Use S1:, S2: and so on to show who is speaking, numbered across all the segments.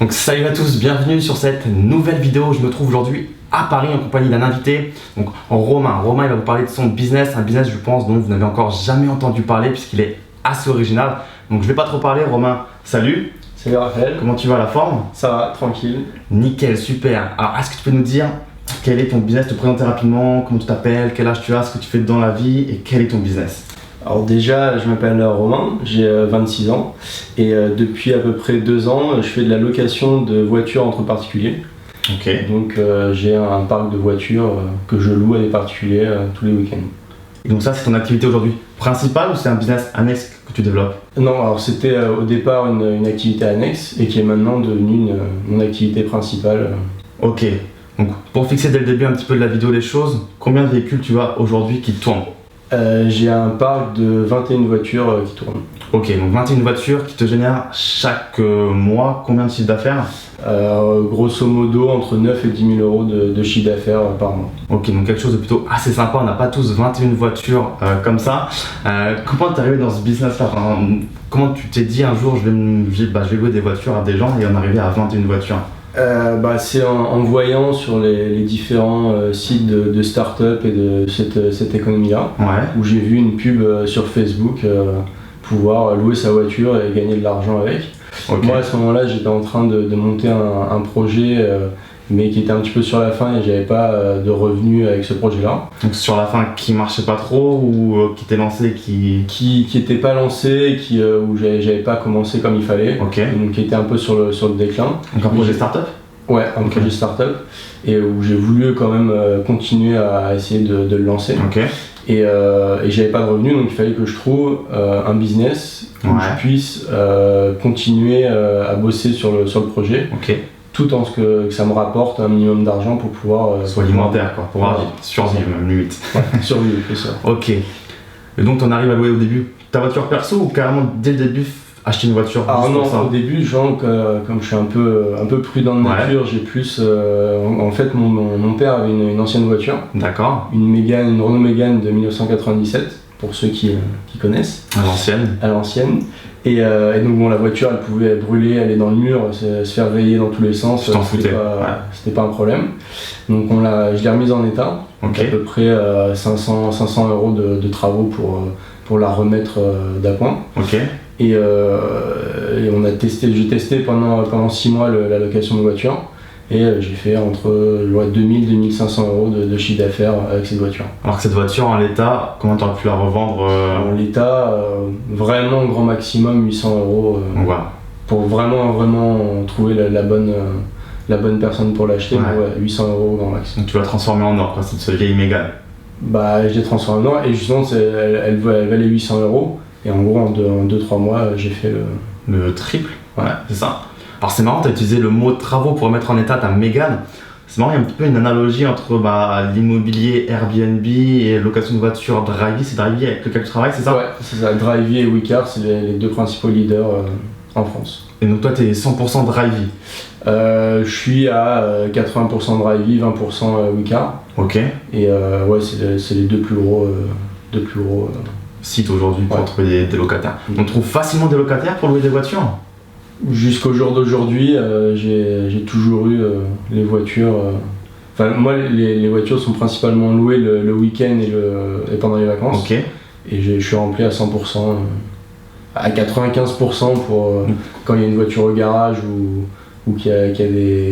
S1: Donc salut à tous, bienvenue sur cette nouvelle vidéo. Je me trouve aujourd'hui à Paris en compagnie d'un invité, donc Romain. Romain, il va vous parler de son business, un business je pense dont vous n'avez encore jamais entendu parler puisqu'il est assez original. Donc je vais pas trop parler. Romain, salut.
S2: Salut Raphaël.
S1: Comment tu vas, la forme?
S2: Ça va, tranquille.
S1: Nickel, super. Alors est-ce que tu peux nous dire quel est ton business, te présenter rapidement, comment tu t'appelles, quel âge tu as, ce que tu fais dans la vie et quel est ton business?
S2: Alors déjà, je m'appelle Romain, j'ai 26 ans et depuis à peu près 2 ans, je fais de la location de voitures entre particuliers.
S1: Ok.
S2: Donc j'ai un parc de voitures que je loue à des particuliers tous les week-ends.
S1: Et donc ça, c'est ton activité aujourd'hui principale ou c'est un business annexe que tu développes?
S2: Non, alors c'était au départ une activité annexe et qui est maintenant devenue mon activité principale.
S1: Ok. Donc pour fixer dès le début un petit peu de la vidéo les choses, combien de véhicules tu as aujourd'hui qui tournent?
S2: J'ai un parc de 21 voitures qui tournent.
S1: Ok, donc 21 voitures qui te génèrent chaque mois combien de chiffre d'affaires?
S2: Grosso modo entre 9 et 10 000 euros de chiffre d'affaires par mois.
S1: Ok, donc quelque chose de plutôt assez sympa. On n'a pas tous 21 voitures comme ça. Comment t'es arrivé dans ce business-là? Comment tu t'es dit un jour je vais louer des voitures à des gens et en arriver à 21 voitures?
S2: C'est en voyant sur les différents sites de start-up et de cette économie-là, où j'ai vu une pub sur Facebook pouvoir louer sa voiture et gagner de l'argent avec. Okay. Moi à ce moment-là j'étais en train de monter un projet mais qui était un petit peu sur la fin et j'avais pas de revenus avec ce projet-là.
S1: Donc sur la fin qui marchait pas trop ou qui t'est lancé
S2: qui était pas lancé, où j'avais pas commencé comme il fallait,
S1: okay.
S2: Donc qui était un peu sur le déclin.
S1: Donc un projet start-up?
S2: Ouais, un projet start-up et où j'ai voulu quand même continuer à essayer de le lancer.
S1: Okay.
S2: Et j'avais pas de revenus, donc il fallait que je trouve un business où je puisse continuer à bosser sur le projet.
S1: Okay.
S2: Tout en ce que ça me rapporte un minimum d'argent pour pouvoir...
S1: soit alimentaire quoi, pour survivre même limite.
S2: Ouais, survivre, c'est ça.
S1: Ok. Et donc t'en arrives à louer au début ta voiture perso ou carrément dès le début acheter une voiture?
S2: Alors non, au début, genre, comme je suis un peu prudent de nature, j'ai plus... en fait, mon père avait une ancienne voiture.
S1: D'accord.
S2: Une Renault Mégane de 1997, pour ceux qui connaissent.
S1: À l'ancienne.
S2: Et donc bon, la voiture elle pouvait brûler, aller dans le mur, se faire rayer dans tous les sens, c'était pas un problème. Donc je l'ai remise en état, donc à peu près 500 euros de travaux pour la remettre d'appoint.
S1: Okay.
S2: Et j'ai testé pendant 6 mois la location de voiture. Et j'ai fait entre 2000 et 2500 euros de chiffre d'affaires avec cette voiture.
S1: Alors que cette voiture en l'état, comment tu aurais pu la revendre
S2: En l'état, vraiment grand maximum 800 euros.
S1: Voilà.
S2: Pour vraiment trouver la bonne personne pour l'acheter, 800 euros grand max.
S1: Donc tu l'as transformée en or, quoi, cette vieille Mégane.
S2: Je l'ai transformée en or et justement elle valait 800 euros. Et en gros en 2-3 mois j'ai fait
S1: le triple. Ouais, c'est ça. Alors c'est marrant, tu as utilisé le mot travaux pour mettre en état ta Mégane. C'est marrant, il y a un petit peu une analogie entre l'immobilier Airbnb et location de voiture Drivey. C'est Drivey avec lequel tu travailles, c'est ça?
S2: Ouais, c'est ça. Drivey et Wecar, c'est les deux principaux leaders en France.
S1: Et donc toi, tu es 100% Drivey?
S2: Je suis à 80% Drivey, 20% Wecar.
S1: Ok.
S2: Et c'est les deux plus gros
S1: sites aujourd'hui pour trouver des locataires. On trouve facilement des locataires pour louer des voitures?
S2: Jusqu'au jour d'aujourd'hui, j'ai toujours eu les voitures. Moi, les voitures sont principalement louées le week-end et pendant les vacances.
S1: Okay.
S2: Et je suis rempli à 100%, à 95% pour quand il y a une voiture au garage ou qu'il y a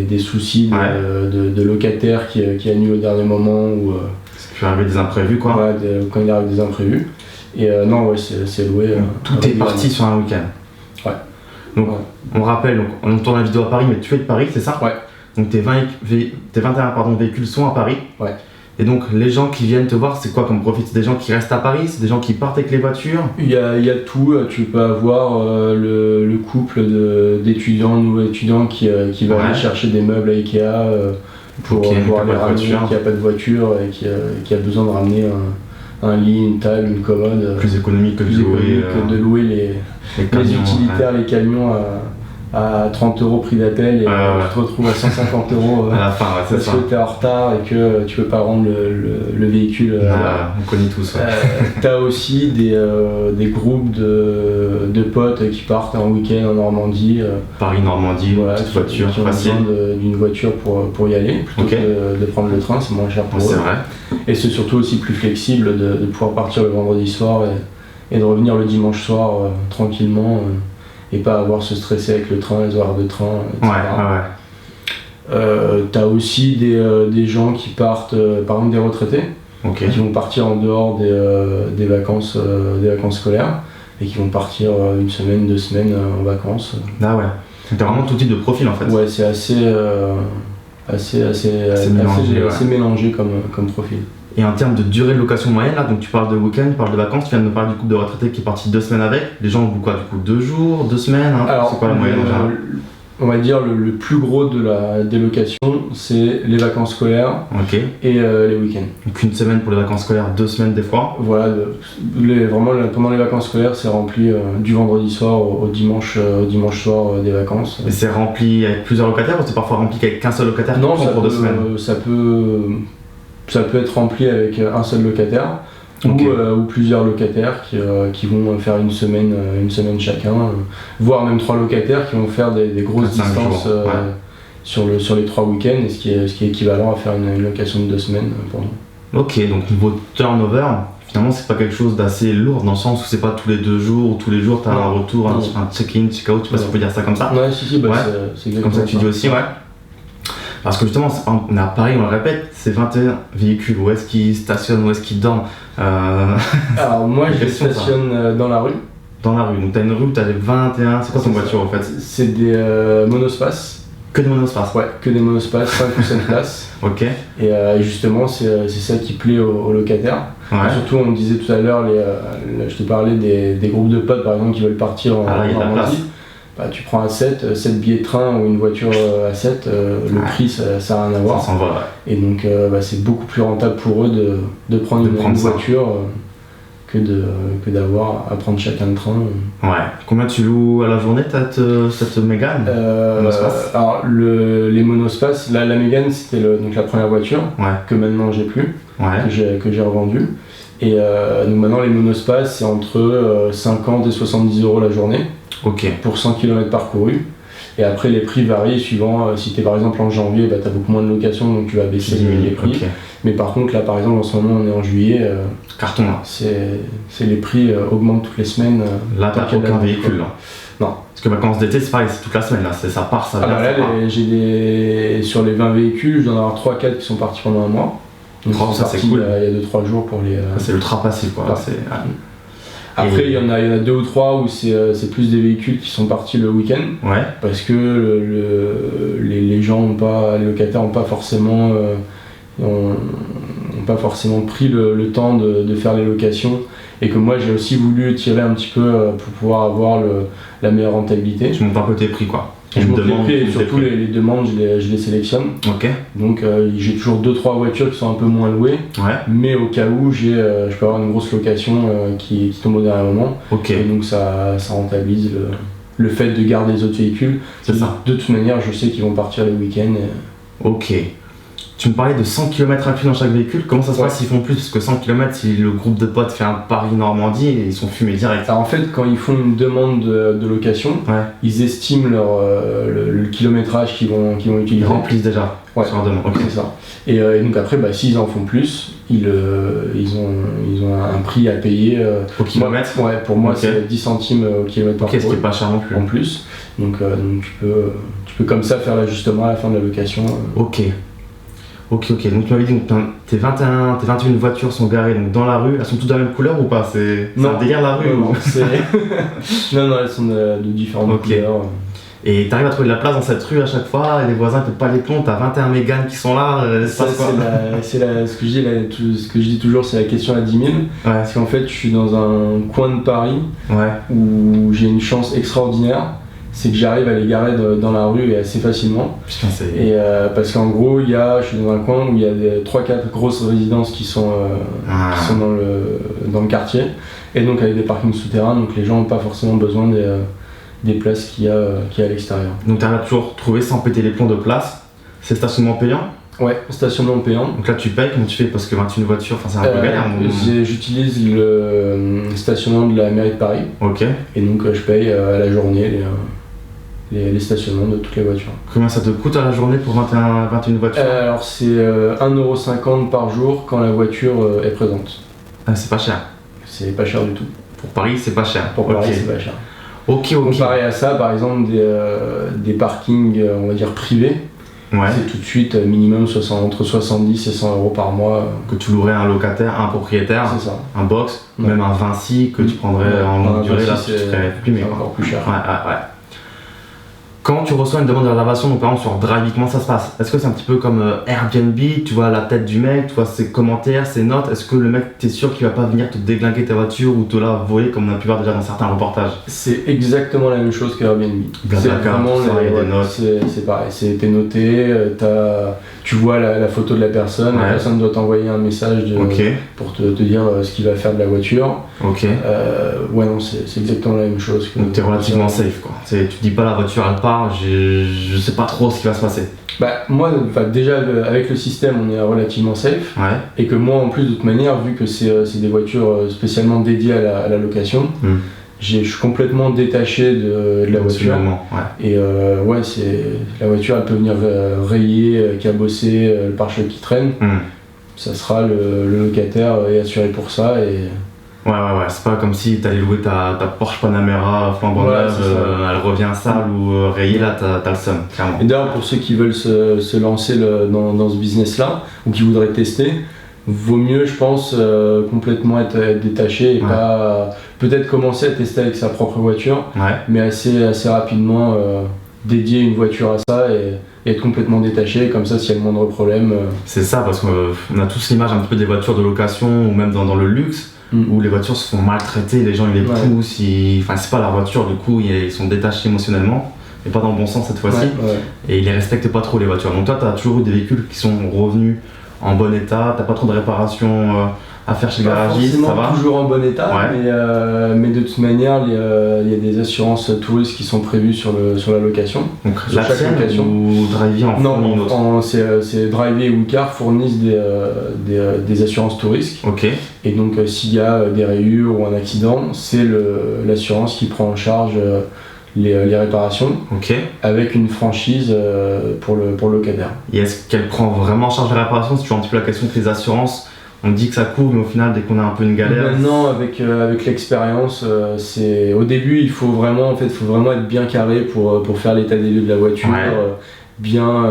S2: des soucis de locataires qui annulent au dernier moment.
S1: Ça peut arriver des imprévus quoi.
S2: Ouais, quand il arrive des imprévus. Et c'est loué.
S1: Tout est parti sur un week-end.
S2: Ouais.
S1: Donc on rappelle, on tourne la vidéo à Paris, mais tu es de Paris, c'est ça?
S2: Ouais.
S1: Donc tes 21 véhicules sont à Paris.
S2: Ouais.
S1: Et donc les gens qui viennent te voir, c'est quoi comme profil? C'est des gens qui restent à Paris? C'est des gens qui partent avec les voitures?
S2: Il y a tout, tu peux avoir le couple nouveaux étudiants qui va aller chercher des meubles à Ikea pour pouvoir les ramener, qui n'a pas de voiture et qui a besoin de ramener un lit, une table, une commode.
S1: Plus économique que de louer
S2: les utilitaires, les camions à 30 € prix d'appel et tu te retrouves à 150 €
S1: à la fin,
S2: parce que tu es en retard et que tu peux pas rendre le véhicule.
S1: On connaît tous.
S2: Tu as aussi des groupes de potes qui partent en week-end en Normandie.
S1: Paris-Normandie, petite voiture,
S2: qui ont besoin d'une voiture pour y aller, plutôt que de prendre le train, c'est moins cher pour eux.
S1: C'est vrai.
S2: Et c'est surtout aussi plus flexible de pouvoir partir le vendredi soir et de revenir le dimanche soir tranquillement. Et pas avoir se stresser avec le train, les horaires de train, etc. T'as aussi des gens qui partent, par exemple des retraités, qui vont partir en dehors des vacances scolaires et qui vont partir une semaine, 2 semaines en vacances.
S1: Ah ouais, donc t'as vraiment tout type de profil en fait.
S2: Ouais, c'est assez mélangé comme profil.
S1: Et en termes de durée de location moyenne, là, donc tu parles de week-end, tu parles de vacances, tu viens de me parler du couple de retraités qui est parti 2 semaines avec. Les gens louent quoi du coup 2 jours, 2 semaines
S2: Alors,
S1: c'est quoi la moyenne en général?
S2: On va dire le plus gros de la délocation, c'est les vacances scolaires et les week-ends.
S1: Donc une semaine pour les vacances scolaires, 2 semaines des fois.
S2: Voilà, vraiment pendant les vacances scolaires, c'est rempli du vendredi soir au dimanche soir des vacances.
S1: Et c'est rempli avec plusieurs locataires ou c'est parfois rempli qu'avec qu'un seul locataire?
S2: Non,
S1: pour 2 semaines.
S2: Ça peut être rempli avec un seul locataire ou plusieurs locataires qui vont faire une semaine chacun, voire même 3 locataires qui vont faire des grosses distances sur les 3 week-ends, ce qui est équivalent à faire une location de 2 semaines pour nous.
S1: Ok, donc niveau turnover, finalement c'est pas quelque chose d'assez lourd dans le sens où c'est pas tous les 2 jours ou tous les jours tu as un retour, un check-in, check-out, je sais pas si on peut dire ça comme ça.
S2: Ouais, si, c'est exactement
S1: comme ça que tu dis aussi, Parce que justement, on est à Paris, on le répète, c'est 21 véhicules. Où est-ce qu'ils stationnent, où est-ce qu'ils dorment
S2: Alors moi, je les stationne dans la rue.
S1: Dans la rue, donc t'as une rue où t'as les 21, c'est quoi ton voiture en fait?
S2: C'est des monospaces.
S1: Que des monospaces?
S2: Ouais, que des monospaces, 5 ou 7 places. Et justement, c'est ça qui plaît aux locataires. Surtout, on me disait tout à l'heure, je te parlais des groupes de potes par exemple qui veulent partir en Normandie. Tu prends à 7 billets de train ou une voiture à 7, le prix ça n'a rien à voir.
S1: Ça s'en va,
S2: Et donc c'est beaucoup plus rentable pour eux de prendre une voiture que d'avoir à prendre chacun le train.
S1: Combien tu loues à la journée cette Mégane?
S2: Alors les monospaces, la Mégane c'était donc la première voiture que maintenant j'ai plus, que j'ai revendue. Et donc maintenant les monospaces c'est entre 50 et 70 € la journée. Pour 100 km parcourus. Et après les prix varient suivant, si tu es par exemple en janvier, tu as beaucoup moins de locations donc tu vas baisser les prix. Mais par contre là par exemple en ce moment on est en juillet,
S1: carton là.
S2: C'est les prix augmentent toutes les semaines.
S1: Là t'as aucun véhicule là.
S2: Non.
S1: Parce que vacances d'été c'est pareil, c'est toute la semaine là, ça part, ça vient.
S2: J'ai sur les 20 véhicules, je dois en avoir 3-4 qui sont partis pendant un mois. Donc
S1: ça c'est cool.
S2: Il y a 2-3 jours pour les...
S1: C'est ultra passif quoi.
S2: Après, il y en a 2 ou 3 où c'est plus des véhicules qui sont partis le week-end. Parce que les locataires n'ont pas forcément pris le temps de faire les locations. Et que moi, j'ai aussi voulu tirer un petit peu pour pouvoir avoir la meilleure rentabilité.
S1: Tu montes un peu tes prix quoi.
S2: Je monte les prix et surtout les demandes, je les sélectionne. Donc j'ai toujours 2-3 voitures qui sont un peu moins louées. Mais au cas où, je peux avoir une grosse location qui tombe au dernier moment. Et donc ça rentabilise le fait de garder les autres véhicules.
S1: C'est ça.
S2: De toute manière, je sais qu'ils vont partir le week-end.
S1: Tu me parlais de 100 km inclus dans chaque véhicule, comment ça se passe s'ils font plus? Parce que 100 km, si le groupe de potes fait un Paris-Normandie, ils sont fumés direct.
S2: Alors en fait, quand ils font une demande de location, ils estiment le kilométrage qu'ils vont utiliser.
S1: Ils remplissent déjà sur leur demande.
S2: C'est ça. Et donc après, s'ils en font plus, ils ont un prix à payer.
S1: Au kilomètre?
S2: Pour moi c'est 10 centimes au kilomètre par
S1: ce qui n'est pas cher non plus.
S2: En plus. Donc tu peux comme ça faire l'ajustement à la fin de la location.
S1: Ok, donc tu m'avais dit que tes 21 voitures sont garées donc dans la rue, elles sont toutes de la même couleur ou pas? C'est un délire la rue?
S2: Non, elles sont de différentes couleurs.
S1: Et t'arrives à trouver de la place dans cette rue à chaque fois, et les voisins te pas les plombs, t'as 21 Méganes qui sont là,
S2: ce que je dis toujours, c'est la question à 10 000. Parce qu'en fait, je suis dans un coin de Paris où j'ai une chance extraordinaire. C'est que j'arrive à les garer dans la rue et assez facilement. Et parce qu'en gros, je suis dans un coin où il y a 3-4 grosses résidences qui sont dans le quartier. Et donc avec des parkings souterrains, donc les gens n'ont pas forcément besoin des places qu'il y a à l'extérieur.
S1: Donc tu arrives à toujours trouver sans péter les plombs de place. C'est stationnement payant?
S2: Ouais, stationnement payant.
S1: Donc là tu payes, comment tu fais? Parce que 21 voitures, c'est un peu galère.
S2: J'utilise le stationnement de la mairie de Paris.
S1: Ok.
S2: Et donc je paye à la journée les stationnements de toutes les voitures.
S1: Combien ça te coûte à la journée pour 21 voitures?
S2: Alors c'est 1,50€ par jour quand la voiture est présente.
S1: Ah, c'est pas cher?
S2: C'est pas cher du tout.
S1: Pour Paris c'est pas cher?
S2: Pour Paris c'est pas cher.
S1: Ok.
S2: Comparé à ça, par exemple des parkings on va dire privés, c'est tout de suite minimum entre 70 et 100€ par mois.
S1: Que tu louerais à un locataire, à un propriétaire,
S2: c'est ça.
S1: Un box, même un Vinci que tu prendrais en longue durée, là tu ferais plus, mais
S2: encore plus cher.
S1: Ouais. Quand tu reçois une demande de réservation, donc par exemple sur Drivey, comment ça se passe? Est-ce que c'est un petit peu comme Airbnb, tu vois la tête du mec, tu vois ses commentaires, ses notes? Est-ce que le mec, t'es sûr qu'il va pas venir te déglinguer ta voiture ou te la voler comme on a pu voir déjà dans certains reportages?
S2: C'est exactement la même chose que Airbnb. C'est vraiment
S1: des notes.
S2: C'est pareil, t'es noté, tu vois la photo de la personne, la personne doit t'envoyer un message pour te dire ce qu'il va faire de la voiture.
S1: Ok.
S2: Non, c'est exactement la même chose.
S1: Donc t'es relativement safe quoi. Tu dis pas la voiture elle part, je sais pas trop ce qui va se passer.
S2: Moi, déjà avec le système on est relativement safe. Et que moi en plus de toute manière, vu que c'est des voitures spécialement dédiées à la location, je suis complètement détaché de la voiture. Et la voiture elle peut venir rayer, cabosser, le pare-choc qui traîne. Ça sera le locataire est assuré pour ça.
S1: Ouais, c'est pas comme si t'allais louer ta Porsche Panamera flambant neuve, elle revient sale ou rayée, là t'as le seum, clairement.
S2: Et d'ailleurs pour ceux qui veulent se lancer dans ce business là, ou qui voudraient tester, vaut mieux je pense complètement être détaché et pas peut-être commencer à tester avec sa propre voiture, mais assez rapidement dédier une voiture à ça et être complètement détaché, comme ça s'il y a le moindre problème.
S1: C'est ça, parce qu'on a tous l'image un petit peu des voitures de location ou même dans le luxe, où les voitures se font maltraiter, les gens ils les poussent, c'est pas leur voiture, du coup ils sont détachés émotionnellement, mais pas dans le bon sens cette fois-ci, et ils les respectent pas trop les voitures. Donc toi t'as toujours eu des véhicules qui sont revenus en bon état, t'as pas trop de réparations à faire chez le garagiste, ça va?
S2: Toujours en bon état, mais de toute manière il y a des assurances tout risque qui sont prévues sur la location.
S1: Donc la tienne ou Drivey en fournit une autre?
S2: Non, c'est Drivey et Wicar fournissent des assurances tout risque. Et donc s'il y a des rayures ou un accident, c'est l'assurance qui prend en charge les réparations, avec une franchise pour le locataire.
S1: Et est-ce qu'elle prend vraiment en charge les réparations? C'est toujours un petit peu la question que les assurances, on dit que ça couvre, mais au final, dès qu'on a un peu une galère...
S2: Maintenant, avec l'expérience, au début, il faut vraiment être bien carré pour faire l'état des lieux de la voiture, bien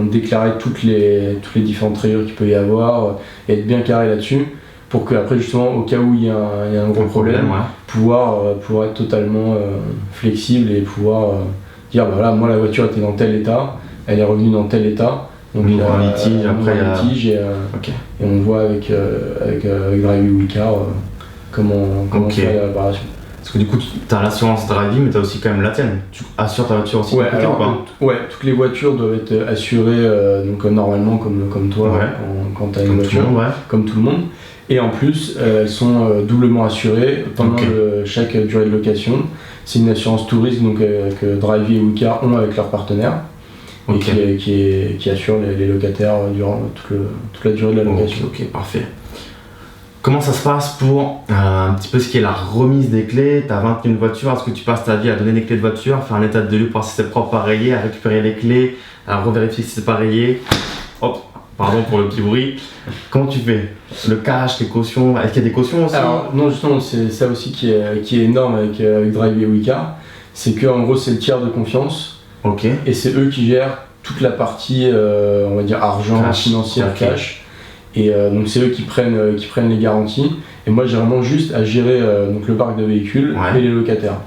S2: déclarer toutes les différentes rayures qu'il peut y avoir, et être bien carré là-dessus, pour qu'après, justement, au cas où il y a un gros problème, pouvoir être totalement flexible et pouvoir dire, moi la voiture était dans tel état, elle est revenue dans tel état. Donc il y a un litige, après et on voit avec Drivey ou Wicar comment faire la réparation.
S1: Parce que du coup, tu as l'assurance Drivey, mais tu as aussi quand même la tienne. Tu assures ta voiture aussi?
S2: Toutes les voitures doivent être assurées normalement comme toi quand tu as une voiture, comme tout le monde. Et en plus, elles sont doublement assurées pendant chaque durée de location. C'est une assurance tout risque que Drivey et Wicar ont avec leurs partenaires. Et qui assure les locataires durant toute la durée de la location.
S1: Ok, parfait. Comment ça se passe pour un petit peu ce qui est la remise des clés? Tu as 21 voitures, est-ce que tu passes ta vie à donner des clés de voiture, faire un état de lieu pour voir si c'est propre, pas rayé, à récupérer les clés, à revérifier si c'est pas rayé? Hop, pardon pour le petit bruit. Comment tu fais? Le cash, les cautions, est-ce qu'il y a des cautions aussi?
S2: Alors non, justement, c'est ça aussi qui est énorme avec Drivey et Wicar, c'est qu'en gros c'est le tiers de confiance. Et c'est eux qui gèrent toute la partie, on va dire, argent, financière, cash. Et donc c'est eux qui prennent les garanties. Et moi j'ai vraiment juste à gérer le parc de véhicules et les locataires.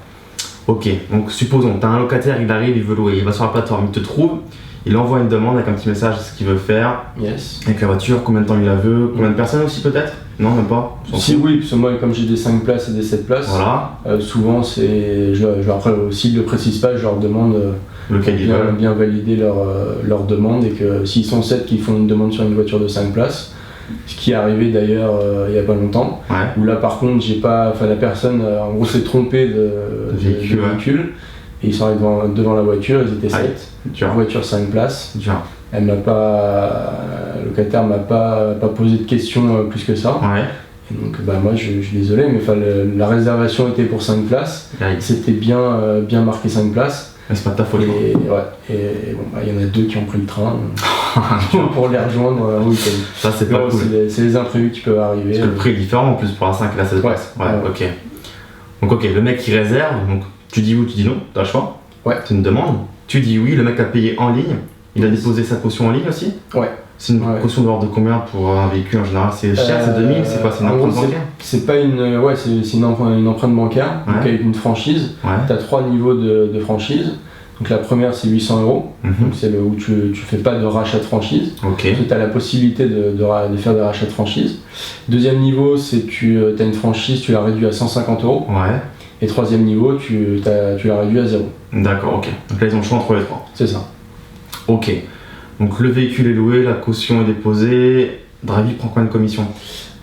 S1: Ok, donc supposons, tu as un locataire, il arrive, il veut louer, il va sur la plateforme, il te trouve, il envoie une demande avec un petit message de ce qu'il veut faire. Avec la voiture, combien de temps il la veut, combien de personnes aussi peut-être? Non, même pas?
S2: Oui, parce que moi comme j'ai des 5 places et des 7 places, souvent après s'ils ne le précisent pas, je leur demande bien valider leur demande, et que s'ils sont 7 qui font une demande sur une voiture de 5 places, Ce qui est arrivé d'ailleurs il n'y a pas longtemps. Où là par contre la personne en gros s'est trompée de véhicule. Et ils sont arrivés devant la voiture, ils étaient 7. La voiture 5 places. Le locataire m'a pas posé de questions plus que ça. Et donc moi je suis désolé, mais la réservation était pour 5 places. C'était bien marqué 5 places.
S1: Mais c'est pas de ta faute.
S2: Et il y en a 2 qui ont pris le train pour les rejoindre au week-end.
S1: Ça c'est pas cool.
S2: C'est les imprévus qui peuvent arriver.
S1: Parce que le prix est différent en plus pour la 5 et la 7 places. Ok. Donc ok, le mec qui réserve, donc tu dis oui, tu dis non, t'as le choix. C'est une demande. Tu dis oui, le mec a payé en ligne. Il a déposé sa caution en ligne aussi. C'est une caution de l'ordre de combien pour un véhicule en général? C'est cher, c'est 2000, c'est quoi? C'est une empreinte bancaire?
S2: C'est pas c'est une empreinte bancaire, donc avec une franchise. Tu as 3 niveaux de franchise. Donc la première c'est 800 €, donc c'est où tu fais pas de rachat de franchise. Tu as la possibilité de faire des rachats de franchise. Deuxième niveau, c'est tu as une franchise, tu la réduis à 150 €. Et troisième niveau, tu la réduis à 0.
S1: D'accord, ok. Donc là ils ont le choix entre les trois.
S2: C'est ça.
S1: Ok. Donc le véhicule est loué, la caution est déposée. Dravi prend combien de commission?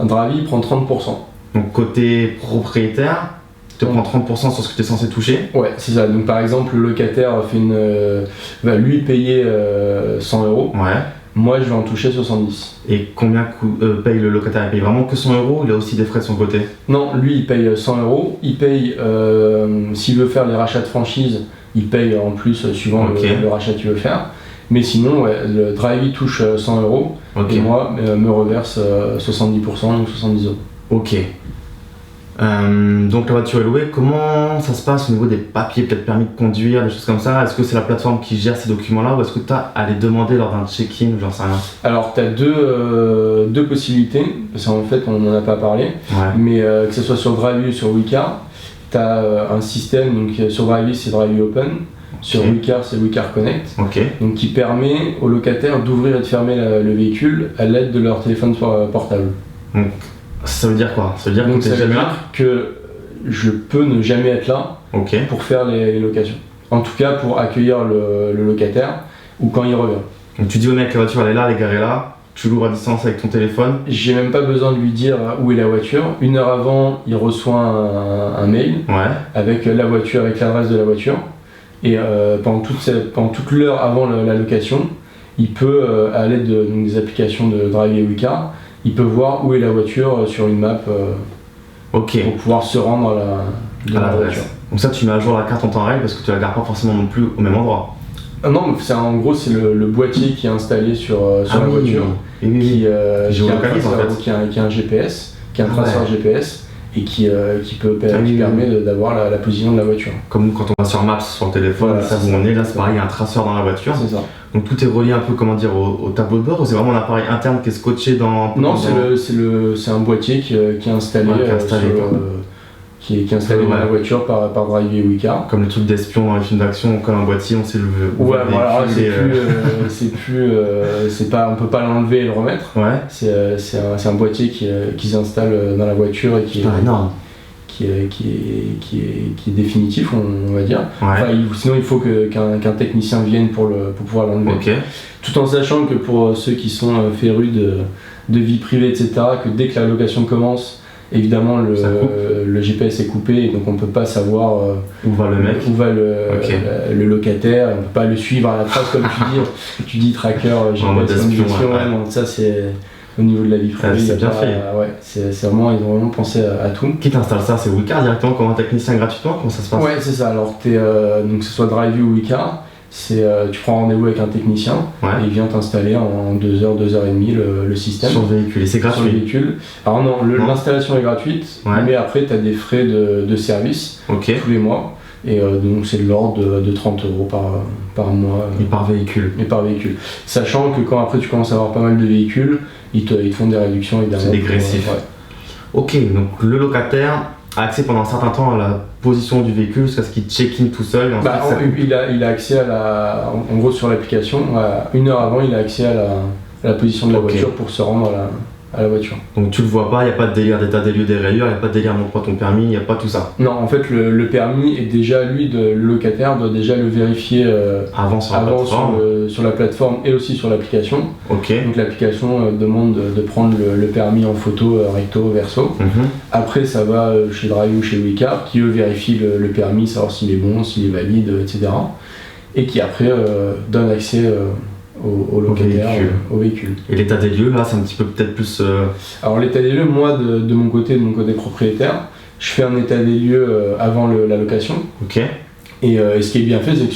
S2: Dravi prend 30%.
S1: Donc côté propriétaire, tu prends 30% sur ce que tu es censé toucher?
S2: Ouais, c'est ça. Donc par exemple, le locataire va lui payer 100 €. Moi, je vais en toucher 70.
S1: Et combien paye le locataire? Il paye vraiment que 100 €? Il a aussi des frais de son côté?
S2: Non, lui, il paye 100 €. Il paye, s'il veut faire les rachats de franchise, il paye en plus suivant le rachat qu'il veut faire. Mais sinon, le Dravi touche 100 € et moi me reverse 70%, donc 70 €.
S1: Ok. Donc la voiture est louée, comment ça se passe au niveau des papiers, peut-être permis de conduire, des choses comme ça? Est-ce que c'est la plateforme qui gère ces documents-là ou est-ce que tu as à les demander lors d'un check-in ou j'en sais rien?
S2: Alors tu as deux possibilités, parce qu'en fait on n'en a pas parlé, mais que ce soit sur Dravi ou sur Wecar, tu as un système, donc sur Dravi c'est Dravi Open, sur Wecar c'est Wecar Connect, donc qui permet aux locataires d'ouvrir et de fermer le véhicule à l'aide de leur téléphone portable.
S1: Donc, ça veut dire quoi? Ça veut dire
S2: que je peux ne jamais être là pour faire les locations. En tout cas pour accueillir le locataire ou quand il revient.
S1: Donc tu dis au mec la voiture elle est là, elle est garée là, tu l'ouvres à distance avec ton téléphone?
S2: J'ai même pas besoin de lui dire où est la voiture. 1 heure avant, il reçoit un mail avec la voiture, avec l'adresse de la voiture. Et pendant toute l'heure avant la location, il peut, à l'aide des applications de Dravi et Wecar, il peut voir où est la voiture sur une map pour pouvoir se rendre à la voiture.
S1: Donc ça tu mets à jour la carte en temps réel parce que tu la gardes pas forcément non plus au même endroit.
S2: Non, en gros c'est le boîtier qui est installé sur la voiture qui a un GPS, qui a un traceur GPS et qui permet d'avoir la position de la voiture.
S1: Comme quand on va sur Maps sur le téléphone, ça où on est, là c'est pareil, il y a un traceur dans la voiture.
S2: C'est ça.
S1: Donc tout est relié un peu au tableau de bord ou c'est vraiment un appareil interne qui est scotché dans...
S2: Non, c'est un boîtier qui est installé, qui est installé dans la voiture par Dravi et Wecar.
S1: Comme le truc d'espion dans les films d'action, on colle un boîtier, on sait le...
S2: on peut pas l'enlever et le remettre. C'est un boîtier qui s'installe dans la voiture et qui est énorme. Qui est définitif, on va dire. Sinon il faut qu'un technicien vienne pour pouvoir l'enlever. Tout en sachant que pour ceux qui sont férus de vie privée, etc., que dès que la location commence, évidemment le GPS est coupé et donc on ne peut pas savoir
S1: où va le mec,
S2: où va le locataire, on ne peut pas le suivre à la trace comme tu dis tracker GPS comme gestion, donc ça c'est au niveau de la vie privée.
S1: C'est bien fait.
S2: C'est vraiment, ils ont vraiment pensé à tout.
S1: Qui t'installe ça? C'est Wecar directement comme un technicien gratuitement? Comment ça se passe?
S2: Ouais, c'est ça. Alors donc que ce soit Dravi ou Wecar, tu prends rendez-vous avec un technicien et il vient t'installer en 2 heures, 2 heures et demie le système.
S1: Sur le véhicule, et c'est gratuit?
S2: Sur le véhicule. Alors non, l'installation est gratuite, mais après tu as des frais de service tous les mois. Et donc c'est de l'ordre de 30 € par mois.
S1: Et par véhicule.
S2: Sachant que quand après tu commences à avoir pas mal de véhicules, ils te font des réductions évidemment.
S1: C'est dégressif. Ok, donc le locataire a accès pendant un certain temps à la position du véhicule jusqu'à ce qu'il check-in tout seul.
S2: Il a accès en gros sur l'application, 1 heure avant il a accès à la position de la voiture pour se rendre à à la voiture.
S1: Donc tu le vois pas, il n'y a pas de délire d'état des lieux des rayures, il n'y a pas de délire montre-moi ton permis, il n'y a pas tout ça.
S2: Non, en fait le permis est déjà, le locataire doit déjà le vérifier
S1: avant
S2: sur la plateforme et aussi sur l'application.
S1: Ok.
S2: Donc l'application demande de prendre le permis en photo recto verso. Après ça va chez Drive ou chez Wicar qui eux vérifient le permis, savoir s'il est bon, s'il est valide, etc. Et qui après donne accès au locataire, au véhicule.
S1: Et l'état des lieux, là, c'est un petit peu peut-être plus...
S2: Alors l'état des lieux, moi, de mon côté propriétaire, je fais un état des lieux avant la location.
S1: Ok.
S2: Et ce qui est bien fait, c'est que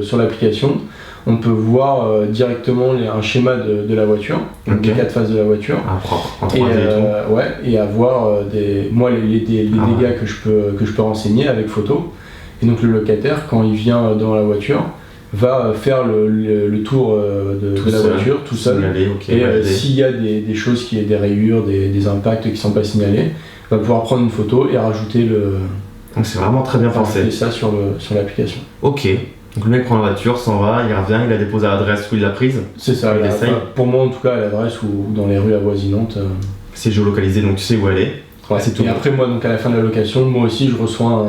S2: sur l'application, on peut voir directement un schéma de la voiture, donc les 4 phases de la voiture.
S1: Ah, propre, en 3D et tout.
S2: Ouais, et avoir les dégâts que je peux renseigner avec photo. Et donc le locataire, quand il vient dans la voiture, va faire le tour de la voiture tout seul. Et s'il y a des choses, des rayures, des impacts qui ne sont pas signalés, va pouvoir prendre une photo et rajouter
S1: Donc c'est vraiment très bien pensé.
S2: Ça sur l'application.
S1: Ok. Donc le mec prend la voiture, s'en va, il revient, il la dépose à l'adresse où il l'a prise.
S2: C'est ça, pour moi en tout cas à l'adresse ou dans les rues avoisinantes.
S1: C'est géolocalisé donc tu sais où elle est.
S2: Ouais, c'est tout. Et après moi donc à la fin de la location, moi aussi je reçois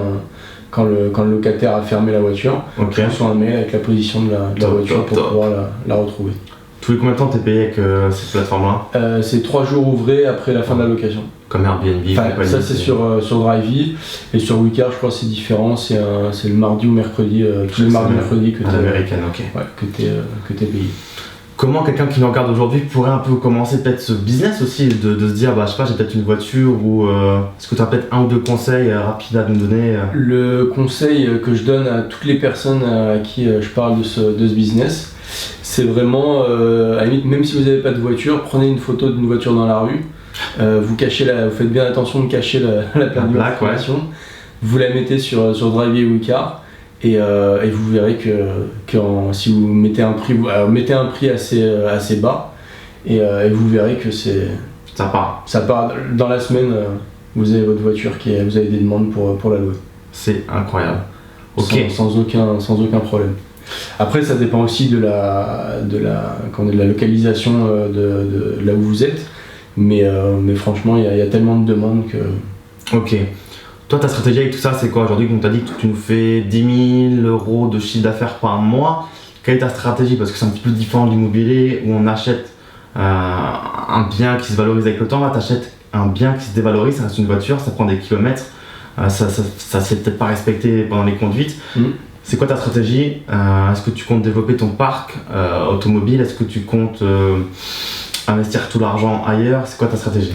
S2: quand le locataire a fermé la voiture, je reçois un mail avec la position de la voiture pour pouvoir la retrouver.
S1: Tous les combien de temps t'es payé avec cette plateforme-là?
S2: C'est 3 jours ouvrés après la fin de la location.
S1: Comme Airbnb,
S2: ça c'est sur Drivey, et sur Wicar je crois c'est différent, c'est le mardi ou mercredi, tous les mardis mercredi que t'es payé.
S1: Comment quelqu'un qui nous regarde aujourd'hui pourrait un peu commencer peut-être ce business aussi, de se dire bah je sais pas, j'ai peut-être une voiture ou est-ce que tu as peut-être un ou deux conseils rapides à nous donner?
S2: Le conseil que je donne à toutes les personnes à qui je parle de ce business, c'est vraiment, à la limite, même si vous n'avez pas de voiture, prenez une photo d'une voiture dans la rue, vous faites bien attention de cacher la plaque d'immatriculation, vous la mettez sur Drivey ou Wicar, et vous verrez que si vous mettez un prix, mettez un prix assez bas, et vous verrez que
S1: ça part.
S2: Ça part dans la semaine, vous avez votre voiture vous avez des demandes pour la louer.
S1: C'est incroyable. Ok.
S2: Sans aucun problème. Après, ça dépend aussi de la localisation de là où vous êtes, mais franchement, il y a tellement de demandes que.
S1: Ok. Toi, ta stratégie avec tout ça, c'est quoi aujourd'hui? On t'a dit que tu nous fais 10 000 € de chiffre d'affaires par mois. Quelle est ta stratégie? Parce que c'est un petit peu différent de l'immobilier où on achète un bien qui se valorise avec le temps. Là, tu achètes un bien qui se dévalorise, ça reste une voiture, ça prend des kilomètres, ça se fait peut-être pas respecter pendant les conduites. C'est quoi ta stratégie? Est-ce que tu comptes développer ton parc automobile? Est-ce que tu comptes investir tout l'argent ailleurs? C'est quoi ta stratégie?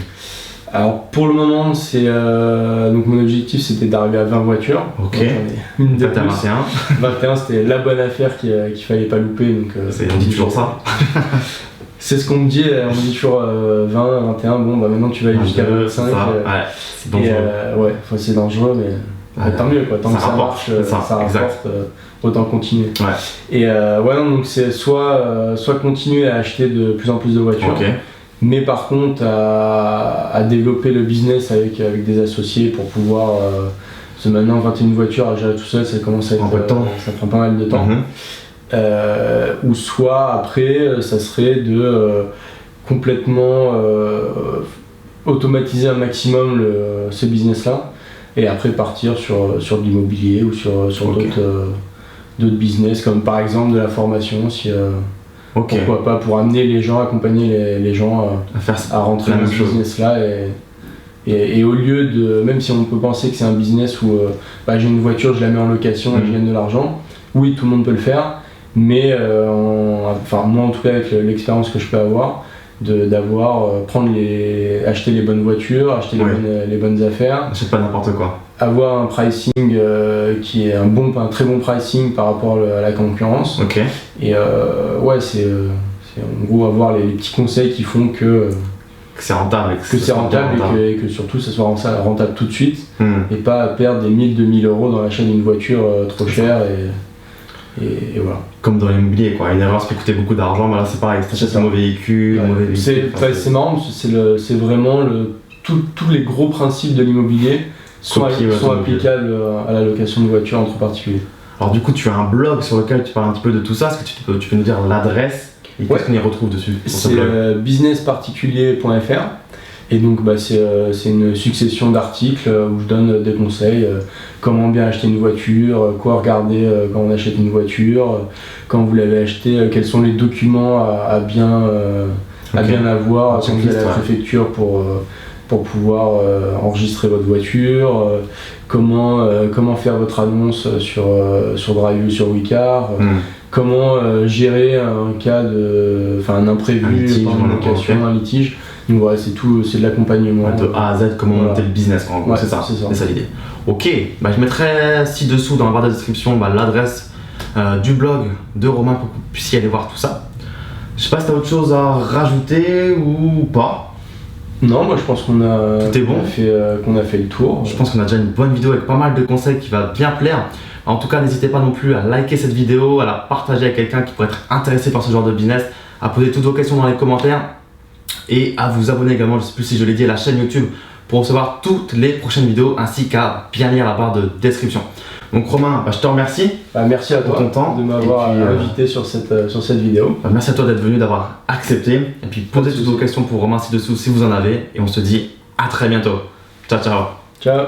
S2: Alors pour le moment, donc mon objectif c'était d'arriver à 20 voitures.
S1: Ok.
S2: Une de plus.
S1: 21
S2: c'était la bonne affaire qu'il fallait pas louper. Donc,
S1: on dit toujours ça.
S2: C'est ce qu'on me dit toujours 20, 21, bon bah maintenant tu vas aller jusqu'à 25.
S1: C'est dangereux.
S2: C'est dangereux mais tant mieux quoi, tant que ça marche, ça rapporte, autant continuer. Et donc c'est soit continuer à acheter de plus en plus de voitures. Mais par contre à développer le business avec des associés pour pouvoir maintenant 21 voitures à gérer tout seul, ça commence à être ça prend pas mal de temps. Ou soit après ça serait de complètement automatiser un maximum ce business là et après partir sur de l'immobilier ou sur d'autres business comme par exemple de la formation pourquoi pas, pour amener les gens, accompagner les gens à rentrer dans ce business-là et au lieu de, même si on peut penser que c'est un business où j'ai une voiture, je la mets en location et je gagne de l'argent, oui tout le monde peut le faire, mais moi en tout cas avec l'expérience que je peux avoir, acheter les bonnes voitures, acheter les bonnes affaires.
S1: Achète pas n'importe quoi.
S2: Avoir un pricing qui est un très bon pricing par rapport à la concurrence. Et c'est en gros avoir les petits conseils qui font que
S1: c'est rentable.
S2: Et que surtout ça soit rentable tout de suite et pas perdre des 1000, 2000 € dans l'achat d'une voiture trop chère et voilà.
S1: Comme dans l'immobilier quoi, une erreur ça peut coûter beaucoup d'argent, mais là c'est pareil, c'est un mauvais véhicule,
S2: c'est marrant, c'est vraiment tous les gros principes de l'immobilier sont applicables à la location de voitures entre particuliers.
S1: Alors du coup tu as un blog sur lequel tu parles un petit peu de tout ça, est-ce que tu peux nous dire l'adresse et qu'est-ce qu'on y retrouve dessus?
S2: C'est businessparticulier.fr Et donc c'est une succession d'articles où je donne des conseils, comment bien acheter une voiture, quoi regarder quand on achète une voiture, quand vous l'avez acheté, quels sont les documents à bien avoir quand vous allez à la préfecture pour pouvoir enregistrer votre voiture, comment faire votre annonce sur Driveo, sur Wicar, comment gérer un imprévu, une location, un litige. Donc voilà, c'est tout, c'est de l'accompagnement.
S1: De A à Z, comment monter le business, en gros, c'est ça l'idée. Ok, je mettrai ci-dessous dans la barre de description l'adresse du blog de Romain pour que vous puissiez aller voir tout ça. Je sais pas si tu as autre chose à rajouter ou pas.
S2: Non, moi je pense qu'on a,
S1: tout est bon.
S2: qu'on a fait le tour.
S1: Je pense qu'on a déjà une bonne vidéo avec pas mal de conseils qui va bien plaire. En tout cas, n'hésitez pas non plus à liker cette vidéo, à la partager avec quelqu'un qui pourrait être intéressé par ce genre de business, à poser toutes vos questions dans les commentaires et à vous abonner également, je sais plus si je l'ai dit, à la chaîne YouTube pour recevoir toutes les prochaines vidéos ainsi qu'à bien lire la barre de description. Donc Romain, je te remercie.
S2: Merci à toi
S1: pour ton temps
S2: de m'avoir invité sur cette vidéo.
S1: Merci à toi d'être venu, d'avoir accepté. Et puis posez toutes vos questions pour Romain ci-dessous si vous en avez. Et on se dit à très bientôt. Ciao, ciao.
S2: Ciao.